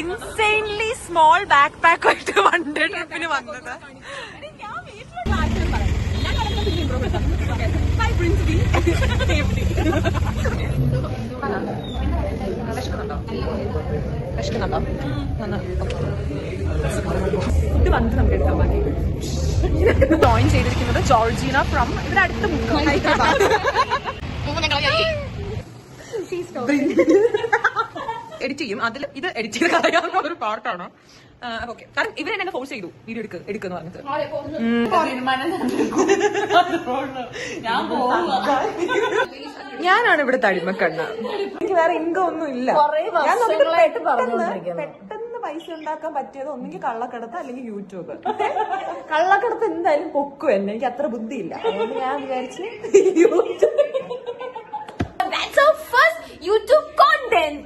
ഇൻസെയിൻലി small back pack ആയിട്ട് 1 day ട്രിപ്പിന് വന്നത്. വിശക്കുന്നുണ്ടോ? ഫുഡ് വന്നിട്ട് നമുക്ക് എടുക്കാൻ മതി. ജോയിൻ ചെയ്തിരിക്കുന്നത് ജോർജീന ഫ്രം ഇവിടെ അടുത്ത മുക്കം ഹൈദരാബാദ്. എഡിറ്റ് ചെയ്യും. അതിൽ ഇത് എഡിറ്റ് ചെയ്ത് കളയാവുന്ന ഒരു പാർട്ടാണ്. ഓക്കെ, കാരണം ഇവരെന്നെ ഫോഴ്സ് ചെയ്തു വീഡിയോ എടുക്കുന്നു പറഞ്ഞിട്ട്. ഞാനാണ് ഇവിടെ തടിമക്കണ്ണ. എനിക്ക് വേറെ ഇൻകം ഒന്നും ഇല്ല. ഞാൻ പെട്ടെന്ന് പൈസ ഉണ്ടാക്കാൻ പറ്റിയത് ഒന്നെങ്കിൽ കള്ളക്കടത്ത് അല്ലെങ്കിൽ യൂട്യൂബ്. കള്ളക്കടത്ത് എന്തായാലും പൊക്കും എന്നെ, എനിക്ക് അത്ര ബുദ്ധിയില്ല. അതുകൊണ്ട് ഞാൻ വിചാരിച്ച് YouTube content.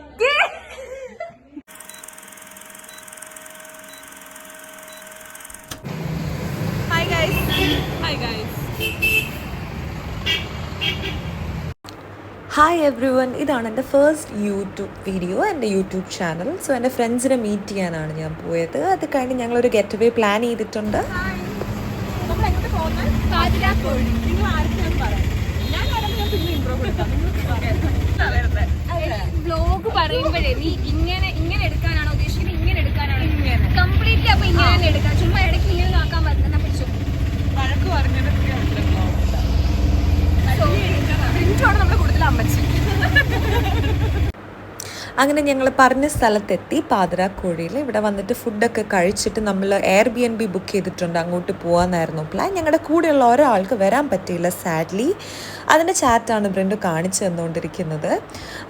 Hi every one, ഇതാണ് എൻ്റെ ഫസ്റ്റ് യൂട്യൂബ് വീഡിയോ, എൻ്റെ യൂട്യൂബ് ചാനൽ. സോ എൻ്റെ ഫ്രണ്ട്സിനെ മീറ്റ് ചെയ്യാനാണ് ഞാൻ പോയത്. അത് കഴിഞ്ഞ് ഞങ്ങളൊരു ഗെറ്റ് അവേ പ്ലാൻ ചെയ്തിട്ടുണ്ട്. വ്ലോഗ് പറയുമ്പോഴേ നീ ഇങ്ങനെ എടുക്കാനാണോ ഉദ്ദേശിക്കുന്നത്? ഇങ്ങനെ എടുക്കാനാണോ? കംപ്ലീറ്റ്ലി അപ്പൊ ഇങ്ങനെ തന്നെ എടുക്കാം. ചുമ്മാ ഇടയ്ക്ക് ഇങ്ങനെ നോക്കാൻ പറ്റുന്ന പിടിച്ചു വഴക്ക് പറഞ്ഞതൊക്കെ നമ്മുടെ കൂടുതൽ അമ്മച്ചി. അങ്ങനെ ഞങ്ങൾ പറഞ്ഞ സ്ഥലത്തെത്തി, പാതിരാക്കോഴിയിൽ. ഇവിടെ വന്നിട്ട് ഫുഡൊക്കെ കഴിച്ചിട്ട് നമ്മൾ എയർബിഎൻബി ബുക്ക് ചെയ്തിട്ടുണ്ട്, അങ്ങോട്ട് പോകാമെന്നായിരുന്നു പ്ലാൻ. ഞങ്ങളുടെ കൂടെയുള്ള ഒരാൾക്ക് വരാൻ പറ്റിയില്ല സാഡ്ലി. അതിൻ്റെ ചാറ്റാണ് ബ്രെൻഡ് കാണിച്ചു തന്നുകൊണ്ടിരിക്കുന്നത്.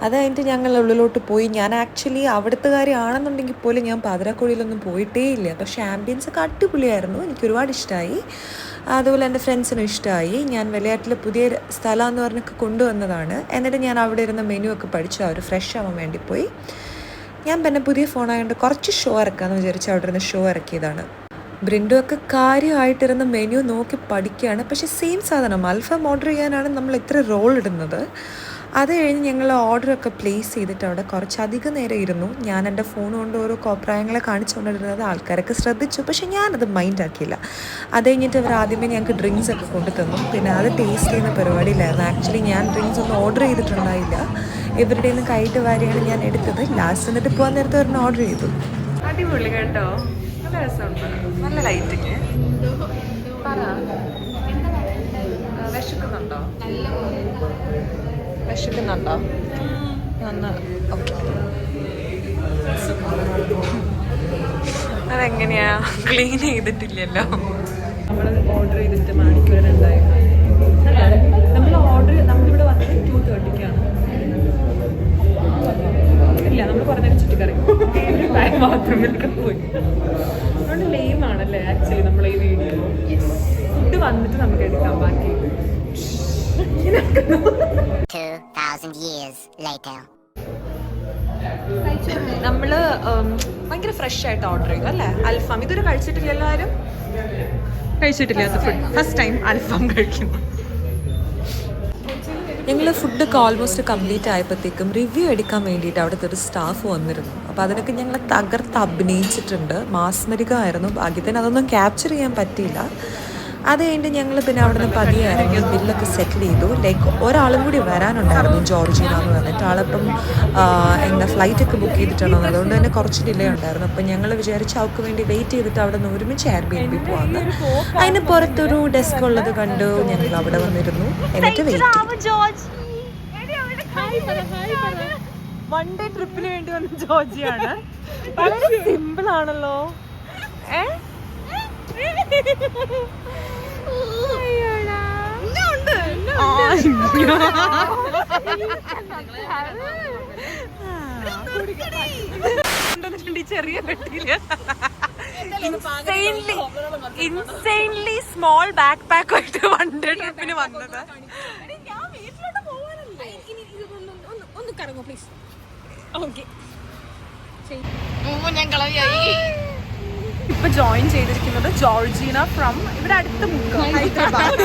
അത് കഴിഞ്ഞിട്ട് ഞങ്ങൾ ഉള്ളിലോട്ട് പോയി. ഞാൻ ആക്ച്വലി അവിടുത്തെ കാര്യമാണെന്നുണ്ടെങ്കിൽ പോലും ഞാൻ പാതിരാക്കോഴിയിലൊന്നും പോയിട്ടേ ഇല്ല. പക്ഷേ ആംബിയൻസ് ഒക്കെ അടിപൊളിയായിരുന്നു, എനിക്ക് ഒരുപാട് ഇഷ്ടമായി. അതുപോലെ എൻ്റെ ഫ്രണ്ട്സിനും ഇഷ്ടമായി. ഞാൻ വെളിയാട്ടിൽ പുതിയ സ്ഥലമെന്ന് പറഞ്ഞൊക്കെ കൊണ്ടുവന്നതാണ്. എന്നിട്ട് ഞാൻ അവിടെ ഇരുന്ന മെനു ഒക്കെ പഠിച്ചു, അവർ ഫ്രഷ് ആവാൻ വേണ്ടി പോയി. ഞാൻ പിന്നെ പുതിയ ഫോണായതുകൊണ്ട് കുറച്ച് ഷോ ഇറക്കാമെന്ന് വിചാരിച്ച് അവിടെ ഇരുന്ന് ഷോ ഇറക്കിയതാണ്. ബ്രിൻഡു ഒക്കെ കാര്യമായിട്ടിരുന്ന മെനു നോക്കി പഠിക്കുകയാണ്. പക്ഷേ സെയിം സാധനം അൽഫാം ഓർഡർ ചെയ്യാനാണ് നമ്മൾ ഇത്ര റോൾ ഇടുന്നത്. അത് കഴിഞ്ഞ് ഞങ്ങൾ ഓർഡറൊക്കെ പ്ലേസ് ചെയ്തിട്ട് അവിടെ കുറച്ചധികം നേരം ഇരുന്നു. ഞാൻ എൻ്റെ ഫോൺ കൊണ്ട് ഓരോ കോപ്രായങ്ങളെ കാണിച്ചുകൊണ്ടിരുന്നത് ആൾക്കാരൊക്കെ ശ്രദ്ധിച്ചു, പക്ഷെ ഞാനത് മൈൻഡ് ആക്കിയില്ല. അത് കഴിഞ്ഞിട്ട് അവർ ആദ്യമേ ഞങ്ങൾക്ക് ഡ്രിങ്ക്സ് ഒക്കെ കൊണ്ടു തന്നു. പിന്നെ അത് ടേസ്റ്റ് ചെയ്യുന്ന പരിപാടിയിലായിരുന്നു. ആക്ച്വലി ഞാൻ ഡ്രിങ്ക്സ് ഒന്നും ഓർഡർ ചെയ്തിട്ടുണ്ടായില്ല, ഇവരുടെ നിന്ന് കൈയിട്ട് വാരിയാണ് ഞാൻ എടുത്തത്. ലാസ്റ്റ് എന്നിട്ട് പോകാൻ നേരത്തെ ഒരെണ്ണം ഓർഡർ ചെയ്തു. അടിപൊളി കേട്ടോ, നല്ല രസമുണ്ട്, നല്ല ലൈറ്റിങ്. വിശക്കുന്നുണ്ടോ? വിശക്കുന്നുണ്ടോ? ഓക്കെ, അതെങ്ങനെയാ? ക്ലീൻ ചെയ്തിട്ടില്ലല്ലോ. നമ്മൾ ഓർഡർ ചെയ്തിട്ട് മണിക്കൂറുണ്ടായിരുന്നു. നമ്മളിവിടെ വന്നത് 2:30 ഇല്ല, നമ്മൾ പറഞ്ഞ ചുറ്റിക്കറി ബാത്റൂമിലൊക്കെ പോയി. അതുകൊണ്ട് ലെയിമാണല്ലേ ആക്ച്വലി നമ്മൾ ഈ വീഡിയോ. ഫുഡ് വന്നിട്ട് നമുക്ക് എടുക്കാം ബാക്കി. 2000 years later. നമ്മള് ഭയങ്കര ഫ്രഷ് ആയിട്ട് ഓർഡർ ചെയ്തു അല്ലേ അൽഫാം. ഇതൊരു കഴിച്ചിട്ടില്ല, എല്ലാവരും കഴിച്ചിട്ടില്ലാത്ത ഫുഡ് ഫസ്റ്റ് ടൈം അൽഫാം കഴിക്കുന്നു. ഞങ്ങൾ ഫുഡൊക്കെ ഓൾമോസ്റ്റ് കംപ്ലീറ്റ് ആയപ്പോഴത്തേക്കും റിവ്യൂ എടുക്കാൻ വേണ്ടിയിട്ട് അവിടുത്തെ ഒരു സ്റ്റാഫ് വന്നിരുന്നു. അപ്പോൾ അതിനൊക്കെ ഞങ്ങൾ തകർത്ത് അഭിനയിച്ചിട്ടുണ്ട്. മാസ്മരികമായിരുന്നു. ഭാഗ്യത്തിന് അതൊന്നും ക്യാപ്ചർ ചെയ്യാൻ പറ്റിയില്ല. അത് കഴിഞ്ഞിട്ട് ഞങ്ങൾ പിന്നെ അവിടെ നിന്ന് പതിയെ ഇറങ്ങി ബില്ലൊക്കെ സെറ്റിൽ ചെയ്തു. ലൈക്ക് ഒരാളും കൂടി വരാനുണ്ടായിരുന്നു, ജോർജീന എന്ന് പറഞ്ഞിട്ട്. ആളിപ്പം എന്താ ഫ്ലൈറ്റൊക്കെ ബുക്ക് ചെയ്തിട്ടുണ്ടോ, അതുകൊണ്ട് തന്നെ കുറച്ച് ഡിലേ ഉണ്ടായിരുന്നു. അപ്പം ഞങ്ങൾ വിചാരിച്ച് അവൾക്ക് വേണ്ടി വെയിറ്റ് ചെയ്തിട്ട് അവിടെ നിന്ന് ഒരുമിച്ച് എയർബിഎൻബി പോകാമെന്ന്. അതിന് പുറത്തൊരു ഡെസ്ക് ഉള്ളത് കണ്ടു. ഞങ്ങൾ അവിടെ വന്നിരുന്നു, എന്നിട്ട് വെയിറ്റ് ചെയ്തു. 1 ഡേ ട്രിപ്പിന് വേണ്ടി വന്ന ജോർജിയാണ്. വളരെ സിമ്പിൾ ആണല്ലോ. ചെറിയ പെട്ടിയില് ഇൻസെയിൻലി സ്മോൾ ബാക്ക് പാക്ക് ആയിട്ട് 1 ഡേ ട്രിപ്പിന് വന്നത്. ഇപ്പൊ ജോയിൻ ചെയ്തിരിക്കുന്നത് ജോർജീന ഫ്രം ഇവിടെ അടുത്ത മുക്കം ഹൈദരാബാദ്.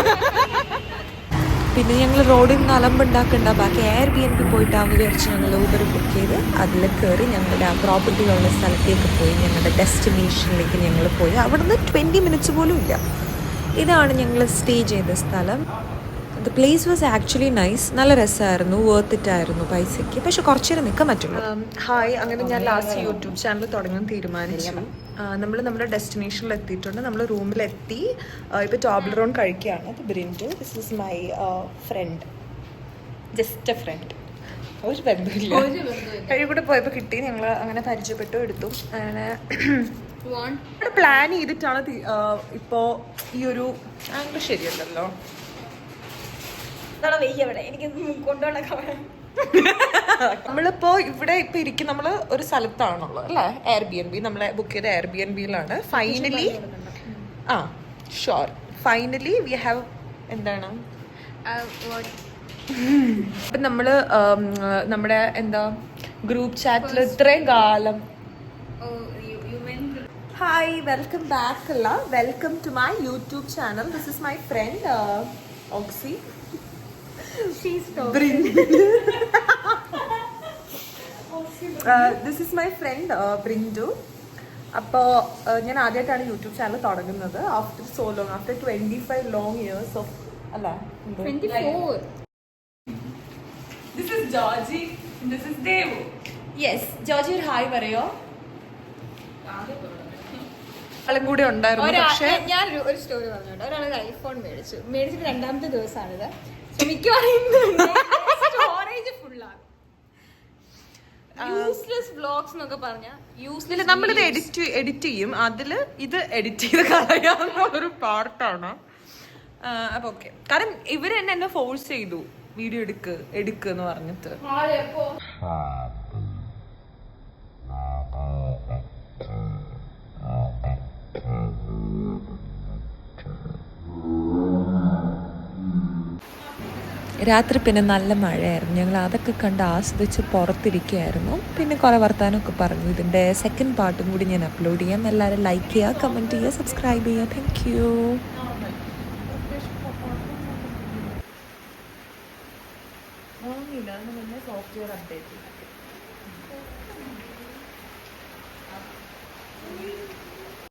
പിന്നെ ഞങ്ങൾ റോഡിൽ നിന്ന് അലമ്പുണ്ടാക്കണ്ട, ബാക്കി Airbnb പോയിട്ടാകുമ്പോൾ വിചാരിച്ച് ഞങ്ങൾ ഊബർ ബുക്ക് ചെയ്ത് അതിൽ കയറി ഞങ്ങളുടെ ആ പ്രോപ്പർട്ടിയുള്ള സ്ഥലത്തേക്ക് പോയി. ഞങ്ങളുടെ ഡെസ്റ്റിനേഷനിലേക്ക് ഞങ്ങൾ പോയി. അവിടുന്ന് 20 മിനിറ്റ്സ് പോലും ഇല്ല. ഇതാണ് ഞങ്ങൾ സ്റ്റേ ചെയ്ത സ്ഥലം. The place was actually nice. നല്ല രസമായിരുന്നു, വർത്ത് ഇറ്റ് ആയിരുന്നു പൈസയ്ക്ക്. പക്ഷെ കുറച്ച് നേരം നിൽക്കാൻ പറ്റുള്ളൂ. ഹായ്, അങ്ങനെ ഞാൻ ലാസ്റ്റ് യൂട്യൂബ് ചാനൽ തുടങ്ങാൻ തീരുമാനിച്ചു. നമ്മൾ നമ്മുടെ ഡെസ്റ്റിനേഷനിൽ എത്തിയിട്ടുണ്ട്. നമ്മൾ റൂമിലെത്തി. ഇപ്പോൾ ടോബ്ലറോൺ കഴിക്കുകയാണ്. അത് Brindu. This is my friend, just a friend. ഒരു ബന്ധമില്ല, കഴിവ് കൂടെ പോയപ്പോൾ കിട്ടി. ഞങ്ങൾ അങ്ങനെ പരിചയപ്പെട്ടു, എടുത്തു. അങ്ങനെ പ്ലാൻ ചെയ്തിട്ടാണ് ഇപ്പോൾ ഈ ഒരു ആംഗിൾ ശരിയല്ലല്ലോ. എനിക്ക് കൊണ്ടുപോകണ നമ്മളിപ്പോ ഇവിടെ ഇപ്പൊ ഇരിക്കും. നമ്മള് ഒരു സ്ഥലത്താണുള്ളത് അല്ലേ, Airbnb. നമ്മളെ ബുക്ക് ചെയ്ത Airbnb-ലാണ്. ഫൈനലി ഫൈനലി വി ഹാവ് എന്താണ് അപ്പൊ നമ്മള് നമ്മുടെ ഗ്രൂപ്പ് ചാറ്റിൽ ഇത്രയും കാലം ഹായ്, വെൽക്കം ബാക്ക് അല്ല, welcome to my YouTube channel. This is my friend Oxy. This is my friend Brindu. അപ്പോൾ ഞാൻ ആദ്യമായിട്ടാണ് യൂട്യൂബ് ചാനൽ തുടങ്ങുന്നത്. After so long, after 25 long years of അല്ല 24. This is Georgie, this is Devu. Yes, Georgie ഒരു ഹായ് പറയോ? ആളും കൂടെ ഉണ്ടായിരുന്നു. പക്ഷേ ഞാൻ ഒരു സ്റ്റോറി പറഞ്ഞോട്ടെ. ഒരാൾ ഐഫോൺ മേടിച്ചിട്ട് 2ാമത്തെ ദിവസമാണിത്. സ്റ്റോറേജ് ഫുള്ളാണ്. യൂസ്ലെസ് വ്ലോഗ്സ് എന്നൊക്കെ പറഞ്ഞാൽ യൂസ്ലെസ്. നമ്മളിത് എഡിറ്റ് ചെയ്യും. അതില് ഇത് എഡിറ്റ് ചെയ്ത് കളയാന്നുള്ളൊരു പാർട്ടാണ്. അപ്പൊ ഓക്കെ, കാരണം ഇവര് എന്നെ ഫോഴ്സ് ചെയ്തു വീഡിയോ എടുക്ക് എന്ന് പറഞ്ഞിട്ട്. രാത്രി പിന്നെ നല്ല മഴയായിരുന്നു. ഞങ്ങൾ അതൊക്കെ കണ്ട് ആസ്വദിച്ച് പുറത്തിരിക്കുകയായിരുന്നു. പിന്നെ കുറേ വർത്താനമൊക്കെ പറഞ്ഞു. ഇതിൻ്റെ സെക്കൻഡ് പാർട്ടും കൂടി ഞാൻ അപ്ലോഡ് ചെയ്യാം. എല്ലാവരും ലൈക്ക് ചെയ്യുക, കമൻറ്റ് ചെയ്യുക, സബ്സ്ക്രൈബ് ചെയ്യുക. Thank you. Software update